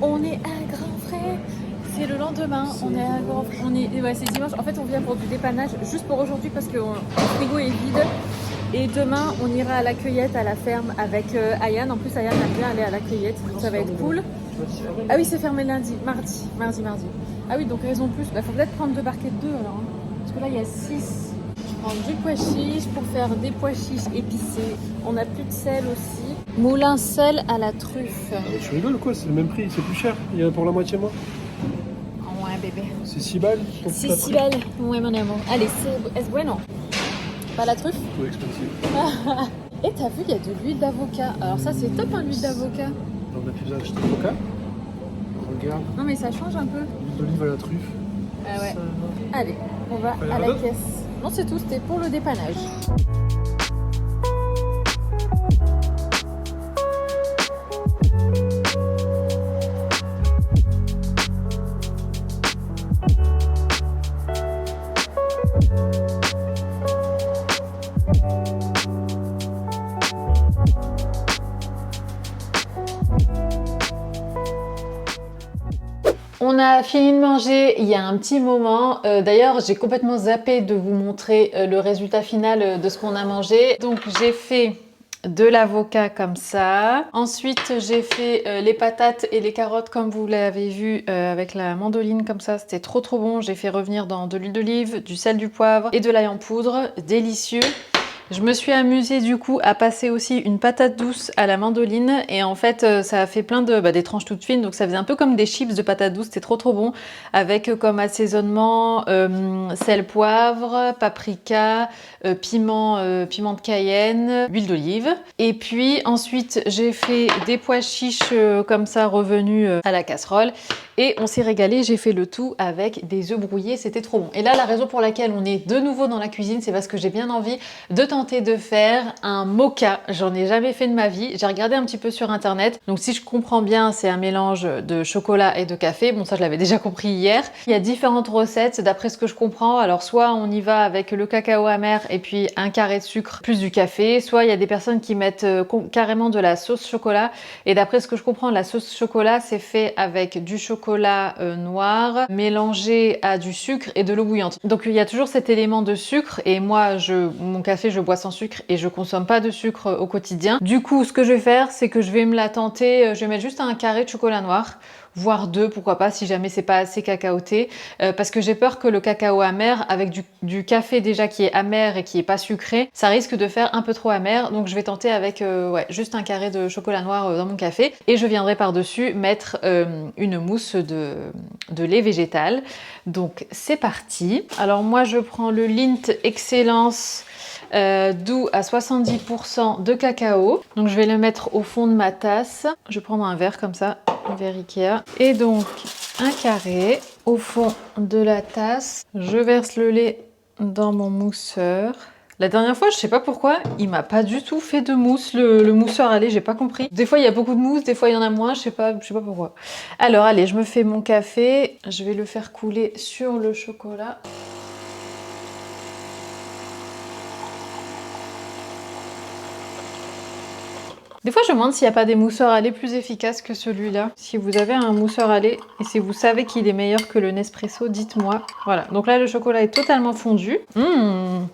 On est à Grand Frais. C'est le lendemain. On est à Grand Frais. Ouais, c'est dimanche. En fait, on vient pour du dépannage juste pour aujourd'hui parce que le frigo est vide. Et demain, on ira à la cueillette à la ferme avec Ayane. En plus, Ayane aime bien aller à la cueillette. Donc ça va être cool. Ah oui, c'est fermé lundi, mardi. Ah oui, donc raison de plus. Il faut peut-être prendre 2 barquettes d'œufs alors. Hein. Parce que là, il y a 6. Je prends du pois chiche pour faire des pois chiches épicés. On a plus de sel aussi. Moulin sel à la truffe. Tu rigoles quoi? C'est le même prix, c'est plus cher. Il y en a pour la moitié moins. Ouais, bébé. C'est 6 balles. C'est 6 balles. Ouais, mon amour. Allez, c'est bueno. Pas la truffe? Tout expensive. Et t'as vu, il y a de l'huile d'avocat. Alors ça, c'est top, hein, l'huile d'avocat. On a plus besoin d'acheter d'avocat. Regarde. Non, mais ça change un peu. L'huile d'olive à la truffe. Ah ouais. Ça... Allez, on va à la caisse. Non, c'est tout, c'était pour le dépannage. On a fini de manger il y a un petit moment. D'ailleurs, j'ai complètement zappé de vous montrer le résultat final de ce qu'on a mangé. Donc, j'ai fait de l'avocat comme ça. Ensuite, j'ai fait les patates et les carottes comme vous l'avez vu avec la mandoline comme ça. C'était trop bon. J'ai fait revenir dans de l'huile d'olive, du sel, du poivre et de l'ail en poudre. Délicieux. Je me suis amusée du coup à passer aussi une patate douce à la mandoline et en fait ça a fait plein de des tranches toutes fines, donc ça faisait un peu comme des chips de patate douce, c'était trop bon, avec comme assaisonnement sel, poivre, paprika, piment de Cayenne, huile d'olive. Et puis ensuite j'ai fait des pois chiches comme ça revenus à la casserole et on s'est régalé. J'ai fait le tout avec des œufs brouillés, c'était trop bon. Et là la raison pour laquelle on est de nouveau dans la cuisine, c'est parce que j'ai bien envie de tenter de faire un mocha. J'en ai jamais fait de ma vie. J'ai regardé un petit peu sur internet. Donc si je comprends bien, c'est un mélange de chocolat et de café. Bon, ça je l'avais déjà compris hier. Il y a différentes recettes d'après ce que je comprends. Alors soit on y va avec le cacao amer et puis un carré de sucre plus du café. Soit il y a des personnes qui mettent carrément de la sauce chocolat. Et d'après ce que je comprends, la sauce chocolat c'est fait avec du chocolat noir mélangé à du sucre et de l'eau bouillante. Donc il y a toujours cet élément de sucre et moi mon café je bois sans sucre et je consomme pas de sucre au quotidien. Du coup, ce que je vais faire, c'est que je vais me la tenter. Je vais mettre juste un carré de chocolat noir, voire 2, pourquoi pas, si jamais c'est pas assez cacaoté. Parce que j'ai peur que le cacao amer, avec du café déjà qui est amer et qui est pas sucré, ça risque de faire un peu trop amer. Donc je vais tenter avec juste un carré de chocolat noir dans mon café. Et je viendrai par-dessus mettre une mousse de lait végétal. Donc c'est parti. Alors moi, je prends le Lindt Excellence doux à 70% de cacao. Donc je vais le mettre au fond de ma tasse. Je vais prendre un verre comme ça, un verre Ikea. Et donc un carré au fond de la tasse. Je verse le lait dans mon mousseur. La dernière fois, je sais pas pourquoi, il m'a pas du tout fait de mousse, le mousseur à lait, j'ai pas compris. Des fois il y a beaucoup de mousse, des fois il y en a moins, je sais pas pourquoi. Alors allez, je me fais mon café, je vais le faire couler sur le chocolat. Des fois, je me demande s'il n'y a pas des mousseurs à lait plus efficaces que celui-là. Si vous avez un mousseur à lait et si vous savez qu'il est meilleur que le Nespresso, dites-moi. Voilà, donc là, le chocolat est totalement fondu. Je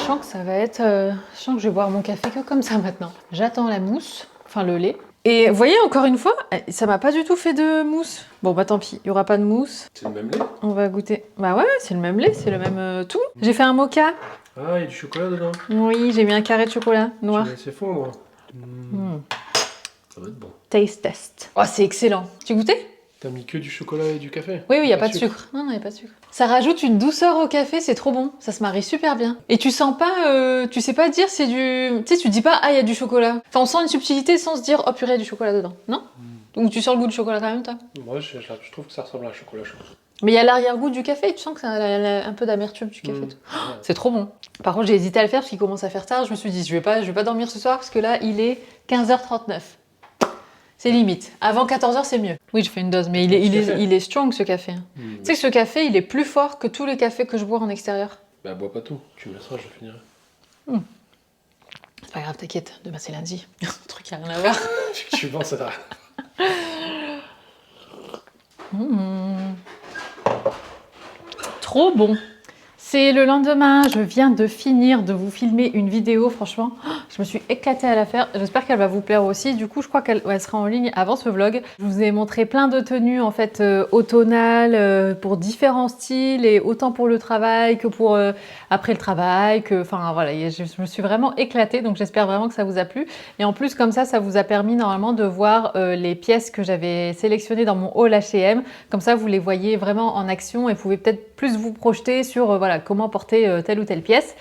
sens que ça va être... Je sens que je vais boire mon café que comme ça maintenant. J'attends la mousse, enfin le lait. Et vous voyez, encore une fois, ça m'a pas du tout fait de mousse. Bon, bah tant pis, il y aura pas de mousse. C'est le même lait? On va goûter. Bah ouais, c'est le même lait, c'est le même tout. J'ai fait un mocha. Ah, il y a du chocolat dedans. Oui, j'ai mis un carré de chocolat noir. Tu laisses fondre. Ça va être bon. Taste test. Oh, c'est excellent. Tu goûtais? T'as mis que du chocolat et du café? Oui, il n'y a pas de sucre. Non, il n'y a pas de sucre. Ça rajoute une douceur au café, c'est trop bon. Ça se marie super bien. Et tu sens pas, tu sais pas dire c'est du... Tu sais, tu dis pas, ah, il y a du chocolat. Enfin, on sent une subtilité sans se dire, oh purée, il y a du chocolat dedans. Non? Ou tu sens le goût du chocolat quand même, toi? Moi, je trouve que ça ressemble à un chocolat chaud. Mais il y a l'arrière-goût du café, tu sens que ça a un peu d'amertume du café. C'est trop bon. Par contre, j'ai hésité à le faire parce qu'il commence à faire tard. Je me suis dit, je vais pas dormir ce soir parce que là, il est 15h39. C'est limite. Avant 14h, c'est mieux. Oui, je fais une dose, mais il est strong ce café. Tu sais que ce café, il est plus fort que tous les cafés que je bois en extérieur. Bah, bois pas tout. Tu me laisseras, je finirai. C'est pas grave, t'inquiète. Demain, c'est lundi. Un truc qui a rien à voir. Effectivement, ça va. Mmh. Trop bon. C'est le lendemain, je viens de finir de vous filmer une vidéo, franchement, je me suis éclatée à la faire. J'espère qu'elle va vous plaire aussi. Du coup, je crois qu'elle sera en ligne avant ce vlog. Je vous ai montré plein de tenues en fait automnales pour différents styles et autant pour le travail que pour après le travail. Enfin voilà, je me suis vraiment éclatée, donc j'espère vraiment que ça vous a plu. Et en plus, comme ça vous a permis normalement de voir les pièces que j'avais sélectionnées dans mon haul H&M. Comme ça, vous les voyez vraiment en action et pouvez peut-être plus vous projeter sur voilà, comment porter telle ou telle pièce.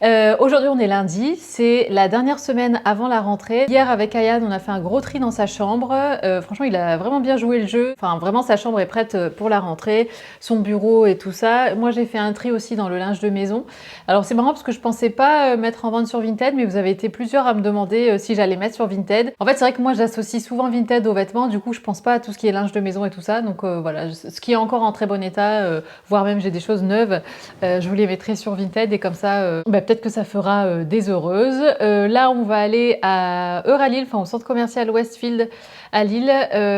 Aujourd'hui, on est lundi, c'est la dernière semaine avant la rentrée. Hier, avec Ayane, on a fait un gros tri dans sa chambre. Franchement, il a vraiment bien joué le jeu. Enfin, vraiment, sa chambre est prête pour la rentrée, son bureau et tout ça. Moi, j'ai fait un tri aussi dans le linge de maison. Alors, c'est marrant parce que je pensais pas mettre en vente sur Vinted, mais vous avez été plusieurs à me demander si j'allais mettre sur Vinted. En fait, c'est vrai que moi, j'associe souvent Vinted aux vêtements. Du coup, je pense pas à tout ce qui est linge de maison et tout ça. Donc voilà, ce qui est encore en très bon état, voire même j'ai des choses neuves, je vous les mettrai sur Vinted et comme ça, peut-être que ça fera des heureuses. Là, on va aller à Euralille, enfin au centre commercial Westfield à Lille,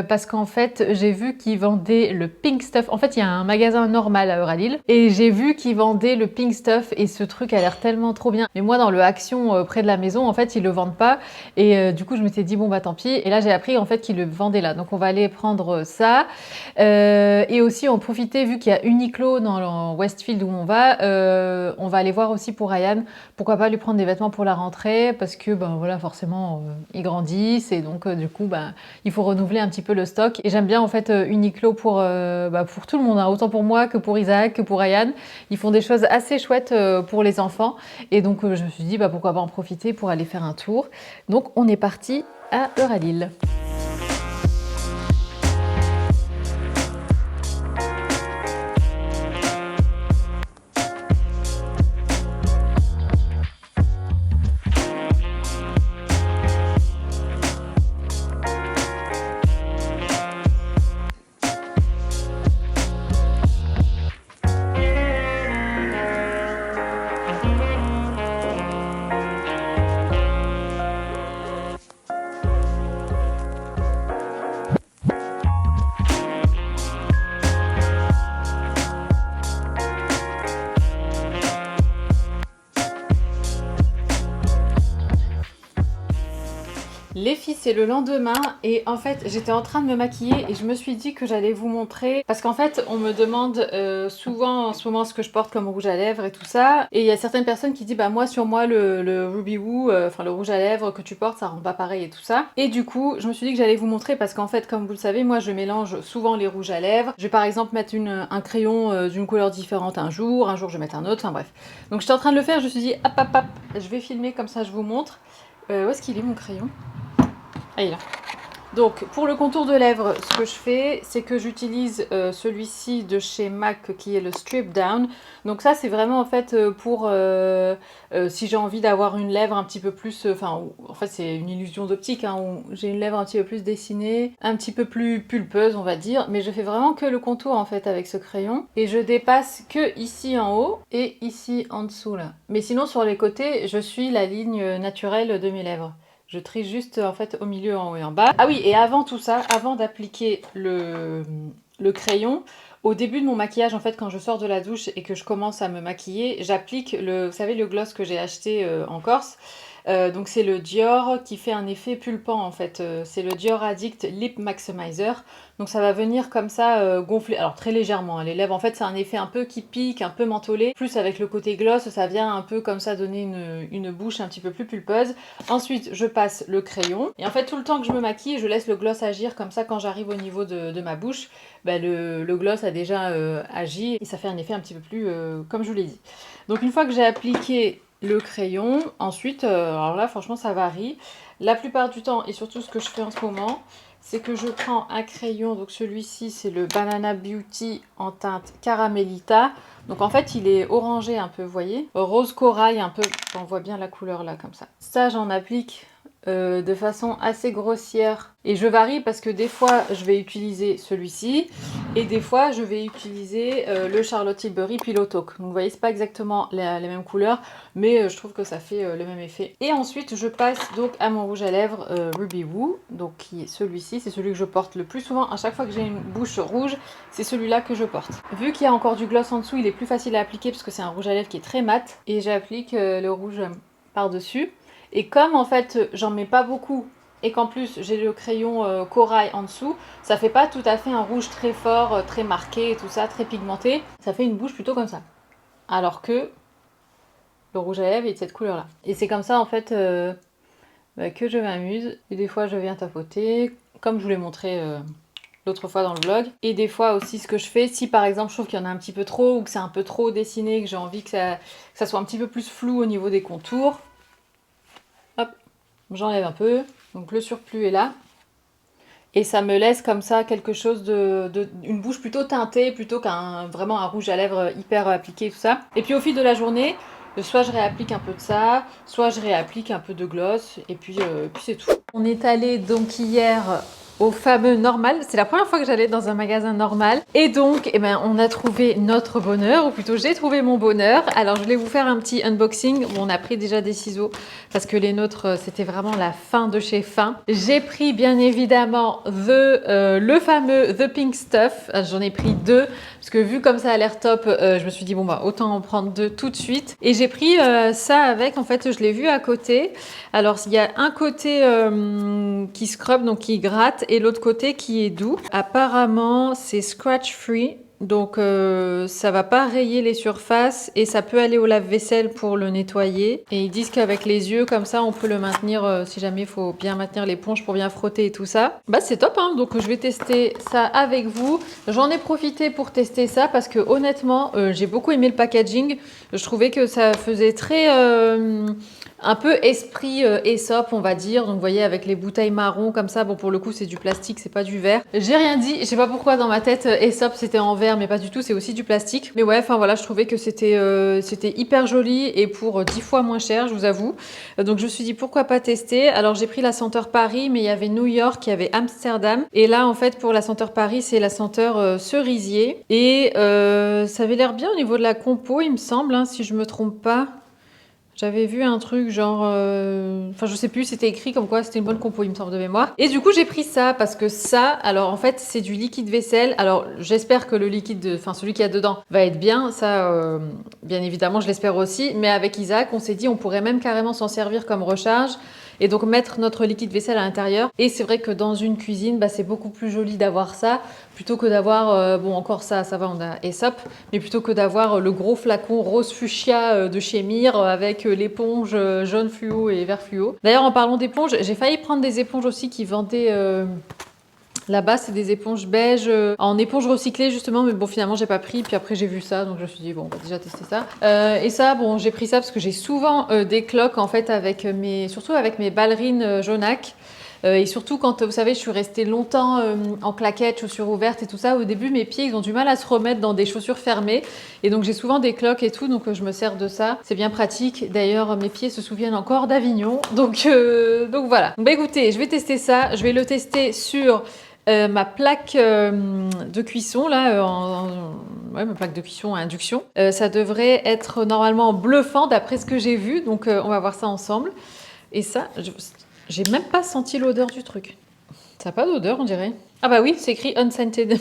parce qu'en fait, j'ai vu qu'ils vendaient le pink stuff. En fait, il y a un magasin normal à Euralille et j'ai vu qu'ils vendaient le pink stuff et ce truc a l'air tellement trop bien. Mais moi, dans le Action près de la maison, en fait, ils le vendent pas et du coup, je m'étais dit bon bah tant pis. Et là, j'ai appris en fait qu'ils le vendaient là, donc on va aller prendre ça et aussi en profiter vu qu'il y a Uniqlo dans Westfield où on va aller voir aussi pour Ryan. Pourquoi pas lui prendre des vêtements pour la rentrée parce que ben voilà forcément ils grandissent et donc du coup il faut renouveler un petit peu le stock et j'aime bien en fait Uniqlo pour tout le monde, hein, autant pour moi que pour Isaac que pour Ryan. Ils font des choses assez chouettes pour les enfants et donc je me suis dit pourquoi pas en profiter pour aller faire un tour. Donc on est parti à Euralille. Les filles, c'est le lendemain et en fait j'étais en train de me maquiller et je me suis dit que j'allais vous montrer parce qu'en fait on me demande souvent en ce moment ce que je porte comme rouge à lèvres et tout ça et il y a certaines personnes qui disent moi sur moi le Ruby Woo, enfin le rouge à lèvres que tu portes ça rend pas pareil et tout ça et du coup je me suis dit que j'allais vous montrer parce qu'en fait comme vous le savez moi je mélange souvent les rouges à lèvres. Je vais par exemple mettre un crayon d'une couleur différente un jour je vais mettre un autre, enfin bref. Donc j'étais en train de le faire, je me suis dit hop, je vais filmer comme ça je vous montre. Où est-ce qu'il est mon crayon ? Ah, il est là. Donc pour le contour de lèvres, ce que je fais, c'est que j'utilise celui-ci de chez MAC qui est le Strip Down. Donc ça c'est vraiment en fait pour si j'ai envie d'avoir une lèvre un petit peu plus, en fait c'est une illusion d'optique, hein, où j'ai une lèvre un petit peu plus dessinée, un petit peu plus pulpeuse on va dire, mais je fais vraiment que le contour en fait avec ce crayon. Et je dépasse que ici en haut et ici en dessous là. Mais sinon sur les côtés, je suis la ligne naturelle de mes lèvres. Je trie juste en fait au milieu, en haut et en bas. Ah oui, et avant tout ça, avant d'appliquer le crayon, au début de mon maquillage, en fait, quand je sors de la douche et que je commence à me maquiller, j'applique vous savez, le gloss que j'ai acheté en Corse. Donc c'est le Dior qui fait un effet pulpant en fait, c'est le Dior Addict Lip Maximizer, donc ça va venir comme ça gonfler, alors très légèrement hein, les lèvres, en fait c'est un effet un peu qui pique, un peu mentholé, plus avec le côté gloss ça vient un peu comme ça donner une bouche un petit peu plus pulpeuse. Ensuite je passe le crayon et en fait tout le temps que je me maquille je laisse le gloss agir comme ça, quand j'arrive au niveau de ma bouche le gloss a déjà agi et ça fait un effet un petit peu plus comme je vous l'ai dit. Donc une fois que j'ai appliqué le crayon, ensuite, alors là franchement ça varie. La plupart du temps, et surtout ce que je fais en ce moment, c'est que je prends un crayon, donc celui-ci c'est le Banana Beauty en teinte Caramelita. Donc en fait il est orangé un peu, vous voyez, rose corail un peu, on voit bien la couleur là comme ça. Ça j'en applique de façon assez grossière. Et je varie parce que des fois, je vais utiliser celui-ci et des fois, je vais utiliser le Charlotte Tilbury Pillow Talk. Donc vous voyez, c'est pas exactement les mêmes couleurs, mais je trouve que ça fait le même effet. Et ensuite, je passe donc à mon rouge à lèvres Ruby Woo, donc qui est celui-ci. C'est celui que je porte le plus souvent. À chaque fois que j'ai une bouche rouge, c'est celui-là que je porte. Vu qu'il y a encore du gloss en dessous, il est plus facile à appliquer parce que c'est un rouge à lèvres qui est très mat. Et j'applique le rouge par-dessus. Et comme en fait j'en mets pas beaucoup et qu'en plus j'ai le crayon corail en dessous, ça fait pas tout à fait un rouge très fort, très marqué et tout ça, très pigmenté. Ça fait une bouche plutôt comme ça. Alors que le rouge à lèvres est de cette couleur là. Et c'est comme ça en fait que je m'amuse. Et des fois je viens tapoter, comme je vous l'ai montré l'autre fois dans le vlog. Et des fois aussi ce que je fais, si par exemple je trouve qu'il y en a un petit peu trop ou que c'est un peu trop dessiné, que j'ai envie que ça soit un petit peu plus flou au niveau des contours, hop, j'enlève un peu, donc le surplus est là. Et ça me laisse comme ça quelque chose une bouche plutôt teintée, plutôt qu'un vraiment un rouge à lèvres hyper appliqué, tout ça. Et puis au fil de la journée, soit je réapplique un peu de ça, soit je réapplique un peu de gloss, et puis c'est tout. On est allé donc hier au fameux Normal. C'est la première fois que j'allais dans un magasin Normal. Et donc, eh ben, on a trouvé notre bonheur, ou plutôt j'ai trouvé mon bonheur. Alors, je voulais vous faire un petit unboxing. Bon, on a pris déjà des ciseaux parce que les nôtres, c'était vraiment la fin de chez fin. J'ai pris bien évidemment le fameux The Pink Stuff. J'en ai pris 2 parce que vu comme ça a l'air top, je me suis dit bon bah autant en prendre 2 tout de suite. Et j'ai pris ça avec, en fait, je l'ai vu à côté. Alors, il y a un côté qui scrub, donc qui gratte, et l'autre côté qui est doux. Apparemment, c'est scratch free. Donc ça va pas rayer les surfaces et ça peut aller au lave-vaisselle pour le nettoyer. Et ils disent qu'avec les yeux comme ça on peut le maintenir si jamais il faut bien maintenir l'éponge pour bien frotter et tout ça. Bah c'est top hein, donc je vais tester ça avec vous. J'en ai profité pour tester ça parce que honnêtement j'ai beaucoup aimé le packaging. Je trouvais que ça faisait très... un peu esprit Aesop, on va dire. Donc, vous voyez, avec les bouteilles marron comme ça. Bon, pour le coup, c'est du plastique, c'est pas du verre. J'ai rien dit. Je sais pas pourquoi dans ma tête, Aesop, c'était en verre, mais pas du tout. C'est aussi du plastique. Mais ouais, enfin voilà, je trouvais que c'était hyper joli et pour 10 fois moins cher, je vous avoue. Donc, je me suis dit, pourquoi pas tester. Alors, j'ai pris la senteur Paris, mais il y avait New York, il y avait Amsterdam. Et là, en fait, pour la senteur Paris, c'est la senteur cerisier. Et ça avait l'air bien au niveau de la compo, il me semble, hein, si je me trompe pas. J'avais vu un truc genre... Enfin, je sais plus, c'était écrit comme quoi c'était une bonne compo, il me semble, de mémoire. Et du coup, j'ai pris ça parce que ça, alors en fait, c'est du liquide vaisselle. Alors, j'espère que le liquide, enfin celui qu'il y a dedans, va être bien. Ça, bien évidemment, je l'espère aussi. Mais avec Isaac, on s'est dit, on pourrait même carrément s'en servir comme recharge. Et donc mettre notre liquide vaisselle à l'intérieur. Et c'est vrai que dans une cuisine, bah, c'est beaucoup plus joli d'avoir ça, plutôt que d'avoir, bon encore ça va, on a Aesop, mais plutôt que d'avoir le gros flacon rose fuchsia de chez Mir avec l'éponge jaune fluo et vert fluo. D'ailleurs en parlant d'éponges, j'ai failli prendre des éponges aussi qui vendaient... Là-bas, c'est des éponges beige en éponge recyclée justement, mais bon finalement j'ai pas pris. Puis après j'ai vu ça, donc je me suis dit bon, on va déjà tester ça. Et ça, bon, j'ai pris ça parce que j'ai souvent des cloques en fait surtout avec mes ballerines Jonac. Et surtout quand, vous savez, je suis restée longtemps en claquettes, chaussures ouvertes et tout ça. Au début, mes pieds, ils ont du mal à se remettre dans des chaussures fermées. Et donc, j'ai souvent des cloques et tout, donc je me sers de ça. C'est bien pratique. D'ailleurs, mes pieds se souviennent encore d'Avignon. Donc voilà. Bah écoutez, je vais tester ça. Je vais le tester sur... ma plaque de cuisson, là, ouais, ma plaque de cuisson à induction, ça devrait être normalement bluffant d'après ce que j'ai vu. Donc, on va voir ça ensemble. Et ça, j'ai même pas senti l'odeur du truc. Ça n'a pas d'odeur, on dirait. Ah bah oui, c'est écrit unscented.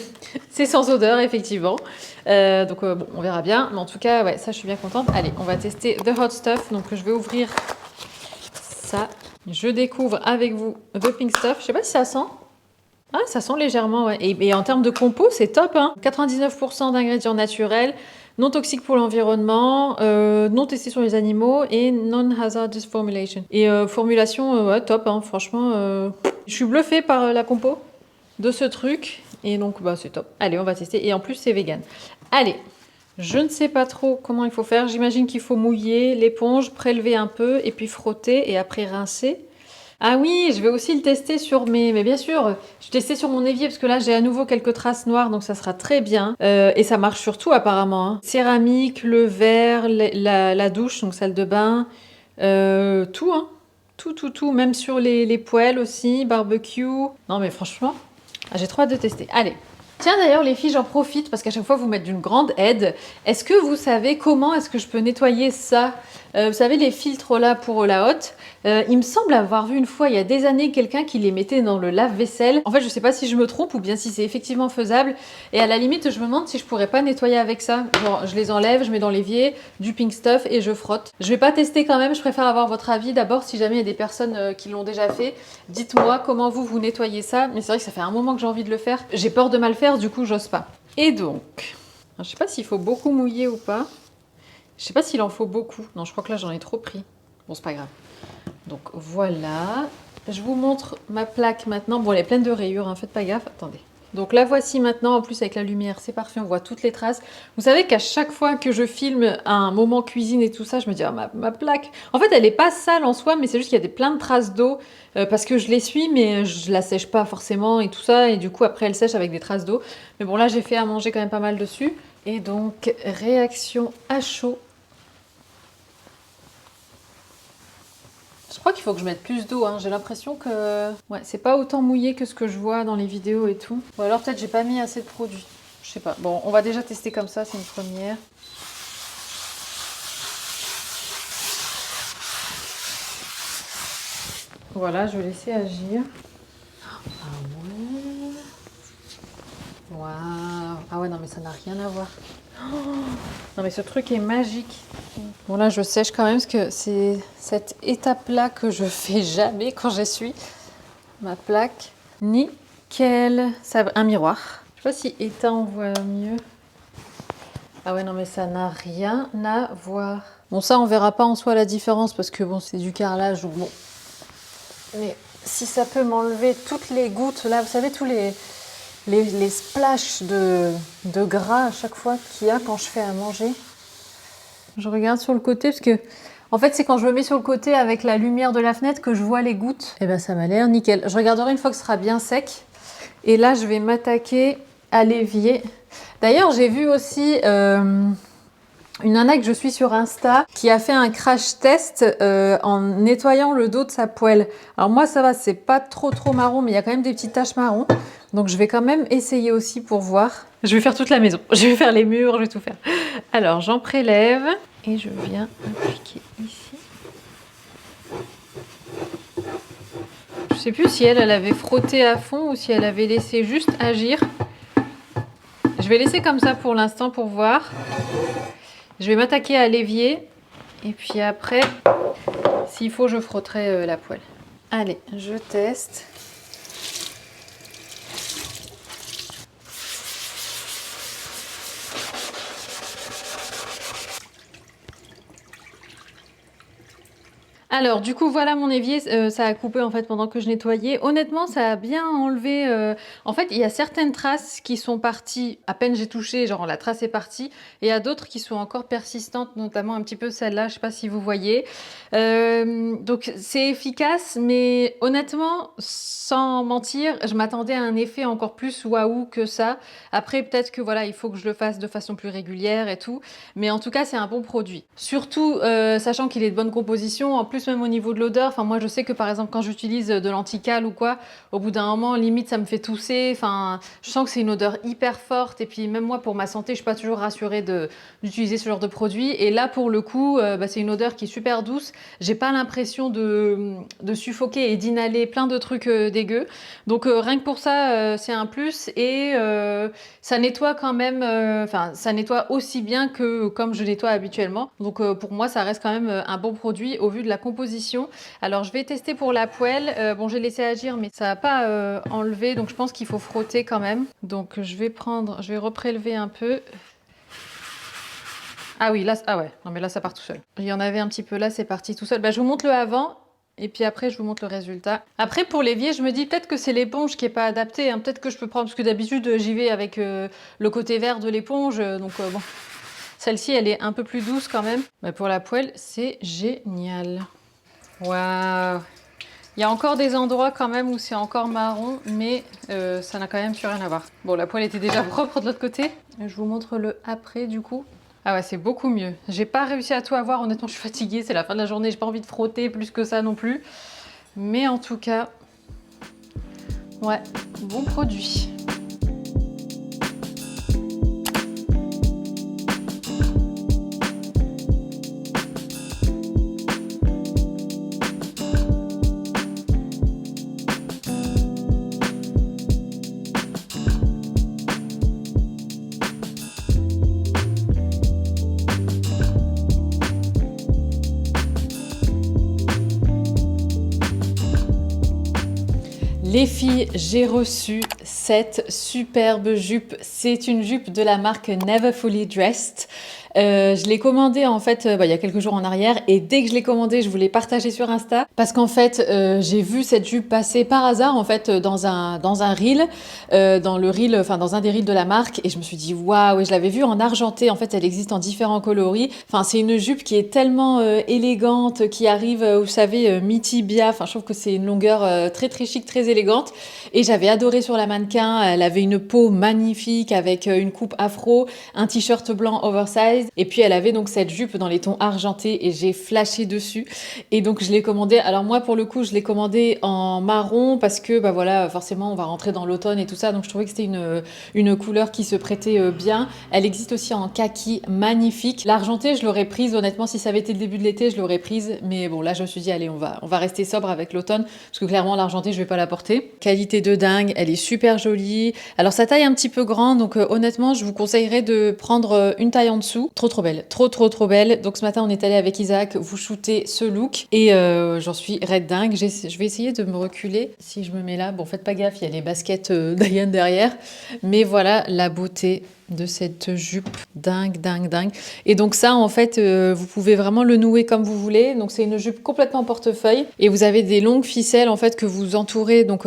C'est sans odeur, effectivement. Donc, bon, on verra bien. Mais en tout cas, ouais, ça, je suis bien contente. Allez, on va tester The Hot Stuff. Donc, je vais ouvrir ça. Je découvre avec vous The Pink Stuff. Je sais pas si ça sent. Ah, ça sent légèrement, ouais. Et en termes de compo, c'est top, hein. 99% d'ingrédients naturels, non toxiques pour l'environnement, non testés sur les animaux et non-hazardous formulation. Et formulation, ouais, top, hein, franchement. Je suis bluffée par la compo de ce truc. Et donc, bah, c'est top. Allez, on va tester. Et en plus, c'est vegan. Allez, je ne sais pas trop comment il faut faire. J'imagine qu'il faut mouiller l'éponge, prélever un peu et puis frotter et après rincer. Ah oui, je vais aussi le tester sur mes... Mais bien sûr, je vais tester sur mon évier parce que là, j'ai à nouveau quelques traces noires, donc ça sera très bien. Et ça marche sur tout apparemment, hein. Céramique, le verre, la douche, donc salle de bain, tout, hein. Tout, même sur les poêles aussi, barbecue. Non mais franchement, j'ai trop hâte de tester. Allez. Tiens d'ailleurs les filles, j'en profite parce qu'à chaque fois vous m'êtes d'une grande aide. Est-ce que vous savez comment est-ce que je peux nettoyer ça? Vous savez les filtres là pour la hotte, il me semble avoir vu une fois il y a des années quelqu'un qui les mettait dans le lave-vaisselle. En fait je sais pas si je me trompe ou bien si c'est effectivement faisable. Et à la limite je me demande si je pourrais pas nettoyer avec ça. Genre je les enlève, je mets dans l'évier, du pink stuff et je frotte. Je vais pas tester quand même, je préfère avoir votre avis d'abord si jamais il y a des personnes qui l'ont déjà fait. Dites-moi comment vous nettoyez ça. Mais c'est vrai que ça fait un moment que j'ai envie de le faire. J'ai peur de mal faire, du coup j'ose pas. Et donc, je sais pas s'il faut beaucoup mouiller ou pas. Je sais pas s'il en faut beaucoup. Non, je crois que là, j'en ai trop pris. Bon, c'est pas grave. Donc, voilà. Je vous montre ma plaque maintenant. Bon, elle est pleine de rayures, hein, faites pas gaffe. Attendez. Donc, la voici maintenant. En plus, avec la lumière, c'est parfait. On voit toutes les traces. Vous savez qu'à chaque fois que je filme un moment cuisine et tout ça, je me dis, ah, ma plaque. En fait, elle est pas sale en soi, mais c'est juste qu'il y a plein de traces d'eau parce que je l'essuie, mais je la sèche pas forcément et tout ça. Et du coup, après, elle sèche avec des traces d'eau. Mais bon, là, j'ai fait à manger quand même pas mal dessus. Et donc, réaction à chaud. Je crois qu'il faut que je mette plus d'eau, hein. J'ai l'impression que ouais, c'est pas autant mouillé que ce que je vois dans les vidéos et tout. Ou alors peut-être j'ai pas mis assez de produit. Je sais pas. Bon, on va déjà tester comme ça, c'est une première. Voilà, je vais laisser agir. Ah ouais. Waouh. Ah ouais, non mais ça n'a rien à voir. Non mais ce truc est magique. Bon là je sèche quand même parce que c'est cette étape-là que je fais jamais quand j'essuie ma plaque. Nickel. Ça, un miroir. Je sais pas si éteint on voit mieux. Ah ouais non mais ça n'a rien à voir. Bon ça on verra pas en soi la différence parce que bon c'est du carrelage donc bon. Mais si ça peut m'enlever toutes les gouttes là, vous savez tous les splashs de gras à chaque fois qu'il y a quand je fais à manger. Je regarde sur le côté parce que en fait c'est quand je me mets sur le côté avec la lumière de la fenêtre que je vois les gouttes. Et ben ça m'a l'air nickel. Je regarderai une fois que ce sera bien sec. Et là je vais m'attaquer à l'évier. D'ailleurs j'ai vu aussi une nana que je suis sur Insta qui a fait un crash test en nettoyant le dos de sa poêle. Alors moi ça va, c'est pas trop marron mais il y a quand même des petites taches marron. Donc je vais quand même essayer aussi pour voir. Je vais faire toute la maison. Je vais faire les murs, je vais tout faire. Alors j'en prélève et je viens appliquer ici. Je sais plus si elle avait frotté à fond ou si elle avait laissé juste agir. Je vais laisser comme ça pour l'instant pour voir. Je vais m'attaquer à l'évier et puis après, s'il faut, je frotterai la poêle. Allez, je teste. Alors du coup voilà mon évier, ça a coupé en fait pendant que je nettoyais. Honnêtement ça a bien enlevé, en fait il y a certaines traces qui sont parties, à peine j'ai touché, genre la trace est partie. Et il y a d'autres qui sont encore persistantes, notamment un petit peu celle-là, je sais pas si vous voyez. Donc c'est efficace mais honnêtement, sans mentir, je m'attendais à un effet encore plus waouh que ça. Après peut-être que voilà, il faut que je le fasse de façon plus régulière et tout. Mais en tout cas c'est un bon produit. Surtout sachant qu'il est de bonne composition, en plus même au niveau de l'odeur, enfin moi je sais que par exemple quand j'utilise de l'anticale ou quoi, au bout d'un moment limite ça me fait tousser, enfin je sens que c'est une odeur hyper forte et puis même moi pour ma santé je suis pas toujours rassurée d'utiliser ce genre de produit et là pour le coup c'est une odeur qui est super douce, j'ai pas l'impression de suffoquer et d'inhaler plein de trucs dégueux, donc rien que pour ça c'est un plus et ça nettoie quand même, enfin ça nettoie aussi bien que comme je nettoie habituellement, donc pour moi ça reste quand même un bon produit au vu de la composition. Alors je vais tester pour la poêle. Bon j'ai laissé agir mais ça n'a pas enlevé donc je pense qu'il faut frotter quand même. Donc je vais reprélever un peu. Ah oui là, ah ouais, non mais là ça part tout seul. Il y en avait un petit peu là, c'est parti tout seul. Bah, je vous montre le avant. Et puis après, je vous montre le résultat. Après, pour l'évier, je me dis peut-être que c'est l'éponge qui n'est pas adaptée. Hein. Peut-être que je peux prendre, parce que d'habitude, j'y vais avec le côté vert de l'éponge. Donc bon, celle-ci, elle est un peu plus douce quand même. Mais pour la poêle, c'est génial. Waouh! Il y a encore des endroits quand même où c'est encore marron, mais ça n'a quand même plus rien à voir. Bon, la poêle était déjà propre de l'autre côté. Je vous montre le après du coup. Ah ouais, c'est beaucoup mieux. J'ai pas réussi à tout avoir, honnêtement, je suis fatiguée, c'est la fin de la journée, j'ai pas envie de frotter plus que ça non plus. Mais en tout cas, ouais, bon produit. Les filles, j'ai reçu cette superbe jupe. C'est une jupe de la marque Never Fully Dressed. Je l'ai commandée en fait il y a quelques jours en arrière et dès que je l'ai commandée, je voulais partager sur Insta parce qu'en fait j'ai vu cette jupe passer par hasard en fait dans un reel, dans un des reels de la marque et je me suis dit waouh, et je l'avais vue en argenté. En fait, elle existe en différents coloris. Enfin, c'est une jupe qui est tellement élégante, qui arrive, vous savez, mi-tibia. Enfin, je trouve que c'est une longueur très très chic, très élégante. Et j'avais adoré sur la mannequin. Elle avait une peau magnifique avec une coupe afro, un t-shirt blanc oversize. Et puis elle avait donc cette jupe dans les tons argentés et j'ai flashé dessus. Et donc je l'ai commandée. Alors moi pour le coup je l'ai commandée en marron parce que bah voilà, forcément on va rentrer dans l'automne et tout ça. Donc je trouvais que c'était une couleur qui se prêtait bien. Elle existe aussi en kaki magnifique. L'argenté je l'aurais prise honnêtement si ça avait été le début de l'été je l'aurais prise. Mais bon là je me suis dit allez on va rester sobre avec l'automne parce que clairement l'argenté je vais pas la porter. Qualité de dingue, elle est super jolie. Alors sa taille est un petit peu grande donc honnêtement je vous conseillerais de prendre une taille en dessous. Trop belle, trop belle. Donc ce matin on est allé avec Isaac vous shooter ce look et j'en suis red dingue. Je vais essayer de me reculer si je me mets là. Bon faites pas gaffe, il y a les baskets Diane derrière. Mais voilà la beauté de cette jupe dingue. Et donc ça en fait vous pouvez vraiment le nouer comme vous voulez. Donc c'est une jupe complètement portefeuille et vous avez des longues ficelles en fait que vous entourez donc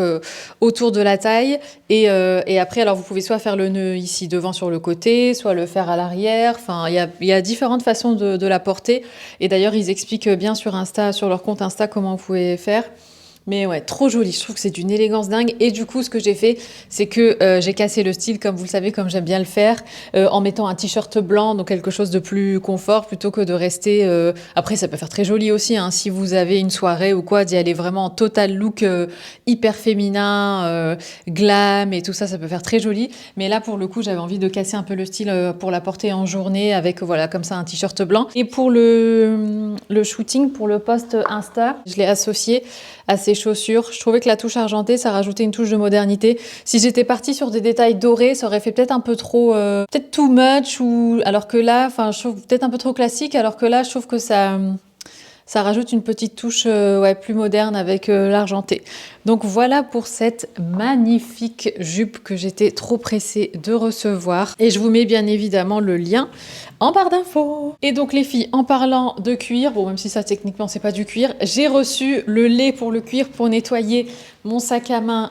autour de la taille et après alors vous pouvez soit faire le nœud ici devant sur le côté, soit le faire à l'arrière. Enfin il y a différentes façons de la porter et d'ailleurs ils expliquent bien sur Insta, sur leur compte Insta comment vous pouvez faire. Mais ouais, trop joli. Je trouve que c'est d'une élégance dingue. Et du coup, ce que j'ai fait, c'est que j'ai cassé le style, comme vous le savez, comme j'aime bien le faire, en mettant un t-shirt blanc, donc quelque chose de plus confort, plutôt que de rester... Après, ça peut faire très joli aussi, hein, si vous avez une soirée ou quoi, d'y aller vraiment en total look hyper féminin, glam et tout ça, ça peut faire très joli. Mais là, pour le coup, j'avais envie de casser un peu le style pour la porter en journée avec, voilà, comme ça, un t-shirt blanc. Et pour le shooting, pour le post Insta, je l'ai associé à ces chaussures. Je trouvais que la touche argentée, ça rajoutait une touche de modernité. Si j'étais partie sur des détails dorés, ça aurait fait peut-être un peu trop, peut-être too much, ou alors que là, enfin, je trouve peut-être un peu trop classique, alors que là, je trouve que ça rajoute une petite touche plus moderne avec l'argenté. Donc voilà pour cette magnifique jupe que j'étais trop pressée de recevoir. Et je vous mets bien évidemment le lien en barre d'infos. Et donc les filles, en parlant de cuir, bon même si ça techniquement c'est pas du cuir, j'ai reçu le lait pour le cuir pour nettoyer mon sac à main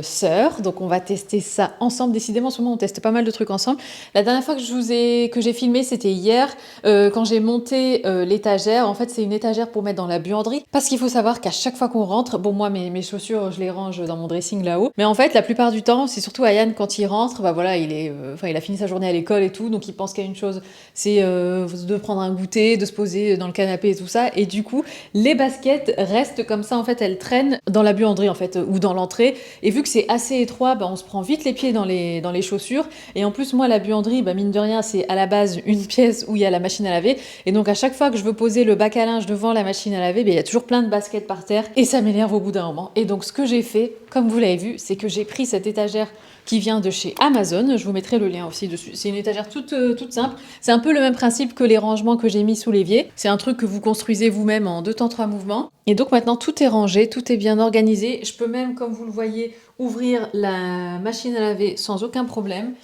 Sœur. Donc on va tester ça ensemble. Décidément en ce moment on teste pas mal de trucs ensemble. La dernière fois que j'ai filmé c'était hier quand j'ai monté l'étagère. En fait c'est une étagère pour mettre dans la buanderie parce qu'il faut savoir qu'à chaque fois qu'on rentre, bon moi mes chaussures je les range dans mon dressing là-haut, mais en fait la plupart du temps c'est surtout Ayane quand il rentre, bah voilà il a fini sa journée à l'école et tout, donc il pense qu'il y a une chose, c'est de prendre un goûter, de se poser dans le canapé et tout ça, et du coup les baskets restent comme ça en fait, elles traînent dans la buanderie en fait ou dans l'entrée, et vu que c'est assez étroit, bah on se prend vite les pieds dans les chaussures, et en plus moi la buanderie, bah mine de rien c'est à la base une pièce où il y a la machine à laver, et donc à chaque fois que je veux poser le bac à linge devant la machine à laver, bah, il y a toujours plein de baskets par terre et ça m'énerve au bout d'un moment. Et donc ce que j'ai fait, comme vous l'avez vu, c'est que j'ai pris cette étagère qui vient de chez Amazon. Je vous mettrai le lien aussi dessus. C'est une étagère toute simple. C'est un peu le même principe que les rangements que j'ai mis sous l'évier. C'est un truc que vous construisez vous-même en 2 temps 3 mouvements. Et donc maintenant tout est rangé, tout est bien organisé. Je peux même, comme vous le voyez, ouvrir la machine à laver sans aucun problème.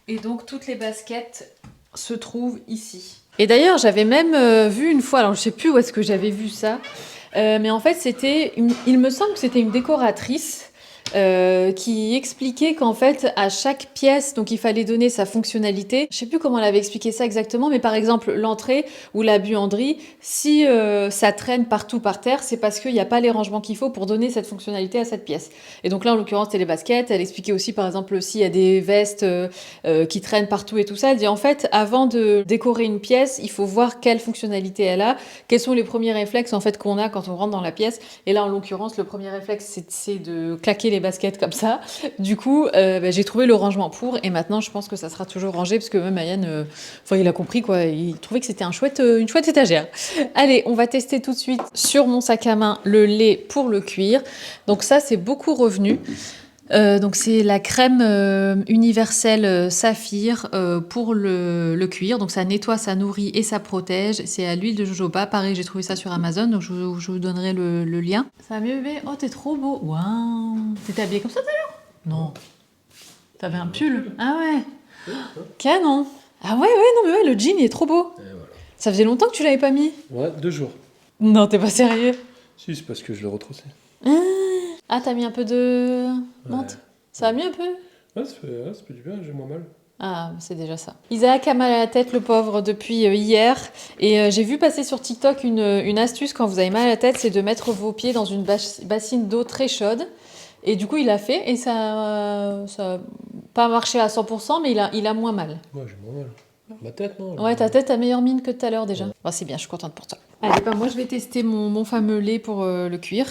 Et donc toutes les baskets se trouvent ici. Et d'ailleurs j'avais même vu une fois, alors je sais plus où est-ce que j'avais vu ça, mais en fait il me semble que c'était une décoratrice qui expliquait qu'en fait, à chaque pièce, donc il fallait donner sa fonctionnalité. Je sais plus comment elle avait expliqué ça exactement, mais par exemple, l'entrée ou la buanderie, si ça traîne partout par terre, c'est parce qu'il n'y a pas les rangements qu'il faut pour donner cette fonctionnalité à cette pièce. Et donc là, en l'occurrence, c'était les baskets. Elle expliquait aussi, par exemple, s'il y a des vestes qui traînent partout et tout ça. Elle dit en fait, avant de décorer une pièce, il faut voir quelle fonctionnalité elle a, quels sont les premiers réflexes en fait qu'on a quand on rentre dans la pièce. Et là, en l'occurrence, le premier réflexe, c'est de claquer les baskets comme ça. Du coup, j'ai trouvé le rangement pour, et maintenant, je pense que ça sera toujours rangé parce que même Ayane, il a compris quoi. Il trouvait que c'était une chouette étagère. Allez, on va tester tout de suite sur mon sac à main le lait pour le cuir. Donc ça, c'est beaucoup revenu. Donc c'est la crème universelle saphir pour le cuir. Donc ça nettoie, ça nourrit et ça protège. C'est à l'huile de jojoba. Pareil, j'ai trouvé ça sur Amazon, donc je vous donnerai le lien. Ça va mieux, bébé? Oh, t'es trop beau. Waouh. T'étais habillée comme ça tout à l'heure? Non. T'avais un pull? Ah ouais. Canon. Ah ouais, non mais ouais, le jean il est trop beau. Et voilà. Ça faisait longtemps que tu l'avais pas mis? Ouais, 2 jours. Non, t'es pas sérieux? Si, c'est parce que je l'ai retroussé. Ah, t'as mis un peu de menthe? Ouais. Ça va mieux un peu? Ouais, ça fait du bien, j'ai moins mal. Ah, c'est déjà ça. Isaac a mal à la tête, le pauvre, depuis hier. Et j'ai vu passer sur TikTok une astuce quand vous avez mal à la tête, c'est de mettre vos pieds dans une bassine d'eau très chaude. Et du coup, il a fait et ça n'a pas marché à 100%, mais il a moins mal. Moi, j'ai moins mal. Ma tête, non? Ouais, ta tête a meilleure mine que tout à l'heure déjà. Bon, c'est bien, je suis contente pour toi. Allez, moi, je vais tester mon fameux lait pour le cuir.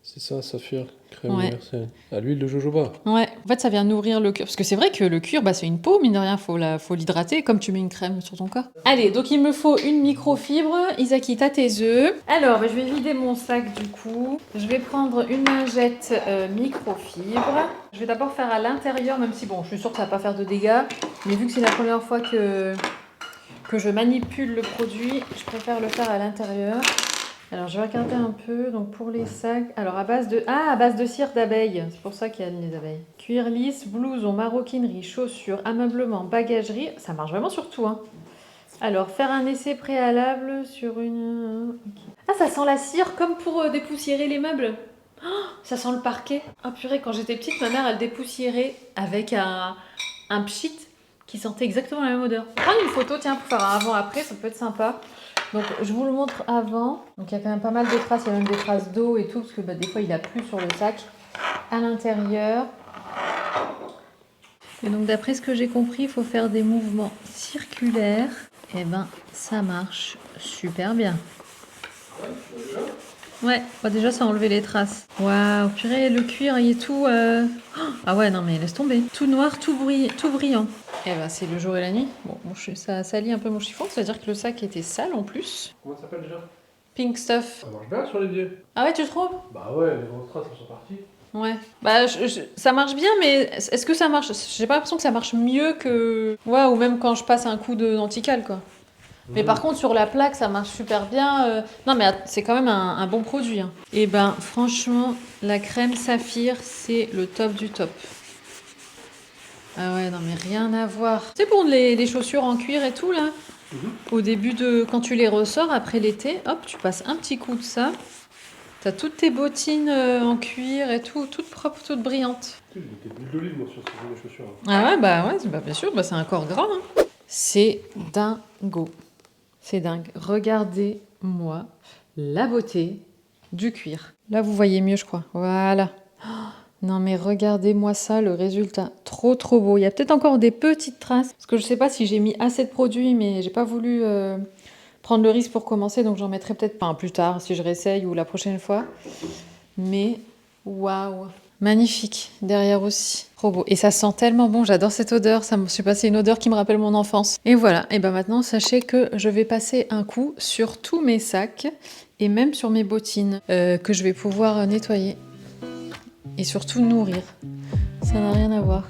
C'est ça, saphir, crème Ouais. universelle. À l'huile de jojoba. Ouais, en fait, ça vient nourrir le cuir. Parce que c'est vrai que le cuir, c'est une peau, mine de rien, faut l'hydrater, comme tu mets une crème sur ton corps. Allez, donc il me faut une microfibre. Isaki, t'as tes œufs. Alors, je vais vider mon sac du coup. Je vais prendre une lingette microfibre. Je vais d'abord faire à l'intérieur, même si, bon, je suis sûre que ça va pas faire de dégâts. Mais vu que c'est la première fois que je manipule le produit, je préfère le faire à l'intérieur. Alors, je vais regarder un peu. Donc, pour les sacs... Alors, à base de cire d'abeille. C'est pour ça qu'il y a les abeilles. Cuir lisse, blouson, maroquinerie, chaussures, ameublement, bagagerie. Ça marche vraiment sur tout, hein. Alors, faire un essai préalable sur une... Okay. Ah, ça sent la cire comme pour dépoussiérer les meubles. Oh, ça sent le parquet. Ah, purée, quand j'étais petite, ma mère, elle dépoussiérait avec un pchit qui sentait exactement la même odeur. Prends une photo, tiens, pour faire un avant-après, ça peut être sympa. Donc je vous le montre avant. Donc il y a quand même pas mal de traces, il y a même des traces d'eau et tout, parce que des fois il a plu sur le sac. À l'intérieur. Et donc d'après ce que j'ai compris, il faut faire des mouvements circulaires. Et ça marche super bien. Ouais, déjà ça a enlevé les traces. Waouh, purée, le cuir il est tout... Ah ouais, non mais laisse tomber. Tout noir, tout brillant. Et c'est le jour et la nuit. Bon, ça salit un peu mon chiffon, c'est-à-dire que le sac était sale en plus. Comment ça s'appelle déjà? Pink Stuff. Ça marche bien sur les vieux. Ah ouais, tu trouves? Bah ouais, les grosses traces, elles sont parties. Ouais. Ça marche bien, mais est-ce que ça marche? J'ai pas l'impression que ça marche mieux que... Ouais, ou même quand je passe un coup de denticale, quoi. Mais par contre, sur la plaque, ça marche super bien. Non, mais c'est quand même un bon produit. Hein. Et franchement, la crème saphir, c'est le top du top. Ah ouais, non, mais rien à voir. C'est pour les chaussures en cuir et tout, là. Au début quand tu les ressors, après l'été, hop, tu passes un petit coup de ça. T'as toutes tes bottines en cuir et tout, toutes propres, toutes brillantes. Tu sais, je mettais de l'huile d'olive, moi, sur ces chaussures. Ah ouais, bien sûr, c'est un corps gras. Hein. C'est dingo. C'est dingue. Regardez-moi la beauté du cuir. Là, vous voyez mieux, je crois. Voilà. Oh, non, mais regardez-moi ça, le résultat. Trop, trop beau. Il y a peut-être encore des petites traces. Parce que je sais pas si j'ai mis assez de produits, mais j'ai pas voulu prendre le risque pour commencer. Donc, j'en mettrai peut-être pas plus tard, si je réessaye ou la prochaine fois. Mais, waouh. Magnifique, derrière aussi. Trop beau. Et ça sent tellement bon, j'adore cette odeur. Je sais pas, c'est une odeur qui me rappelle mon enfance. Et voilà, et maintenant, sachez que je vais passer un coup sur tous mes sacs et même sur mes bottines que je vais pouvoir nettoyer et surtout nourrir. Ça n'a rien à voir.